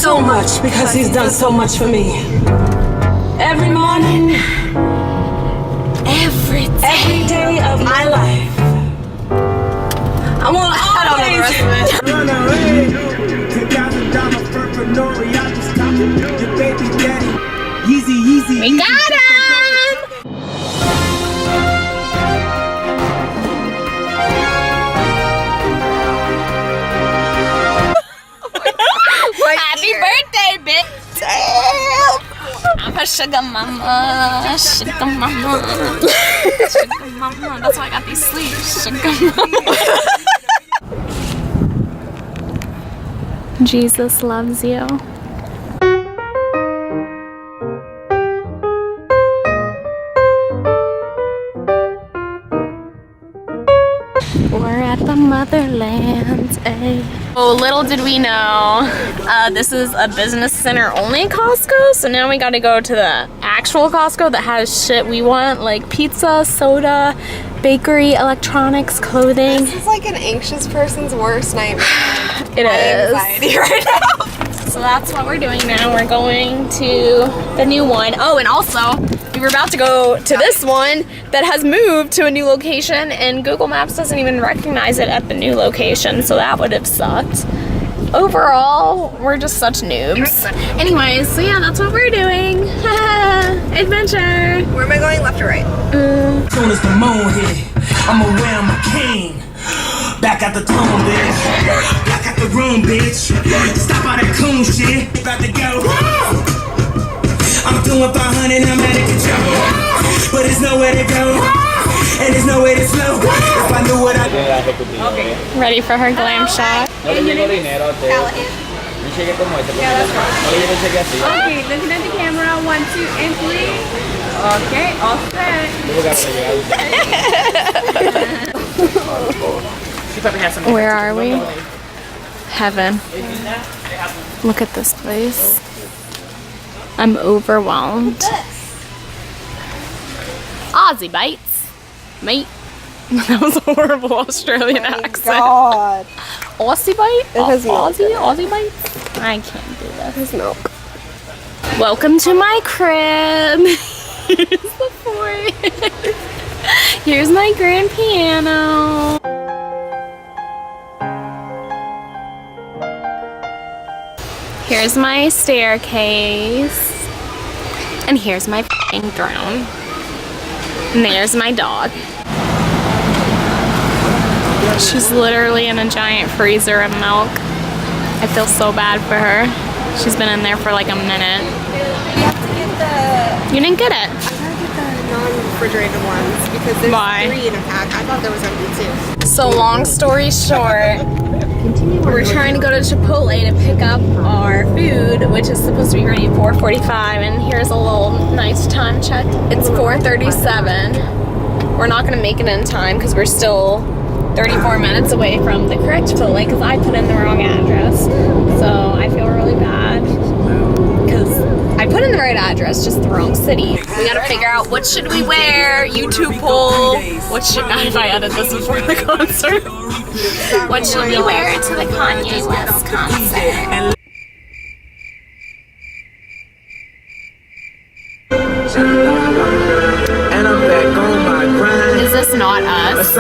so much because he's done so much for me. Every morning, every day of my life. I want to I don't know the rest of it. Run away. $10,000 for Nori. I just stopped your baby daddy. Yeezy. We got him! Happy birthday, bitch! Damn! I'm a sugar mama, sugar mama, sugar mama. That's why I got these sleeves, sugar mama. Jesus loves you. We're at the motherland, eh? Oh, little did we know, this is a business center only Costco, so now we gotta go to the actual Costco that has shit we want, like pizza, soda, bakery, electronics, clothing. This is like an anxious person's worst nightmare. It is. Anxiety right now. So that's what we're doing now. We're going to the new one. Oh, and also, we were about to go to this one that has moved to a new location, and Google Maps doesn't even recognize it at the new location, so that would have sucked. Overall, we're just such noobs. Anyways, so yeah, that's what we're doing. Adventure. Where am I going, left or right? Soon as the moon hit, I'ma wear my king. Back at the tone, bitch. Back at the room, bitch. Stop all that coon shit. About to go. I'm doing 500, I'm out of control. But there's nowhere to go. And there's nowhere to slow. If I knew what I Okay. Ready for her glam shot. Callahan. Yeah, that's right. Okay, looking at the camera. 1, 2, and 3. Okay, all set. Where are we? Heaven. Look at this place. I'm overwhelmed. Aussie bites. Mate. That was a horrible Australian accent. God. Aussie bite? It has milk in it. Aussie bites? I can't do this. There's milk. Welcome to my crib. Here's the fort. Here's my grand piano. Here's my staircase. And here's my f***ing throne. And there's my dog. She's literally in a giant freezer of milk. I feel so bad for her. She's been in there for like a minute. You have to get the... You didn't get it. I gotta get the non-refrigerated ones because there's Why? 3 in a pack. I thought there was gonna be 2. So long story short, we're trying to go to Chipotle to pick up our food, which is supposed to be ready at 4:45, and here's a little nice time check. It's 4:37. We're not gonna make it in time because we're still 34 minutes away from the correct Chipotle because I put in the wrong address. So I feel really bad because I put in the right address, just the wrong city. We gotta figure out what should we wear, YouTube poll. What should, if I edit this before the concert, what should we wear to the Kanye West concert? And I'm back on my grind. Is this not us?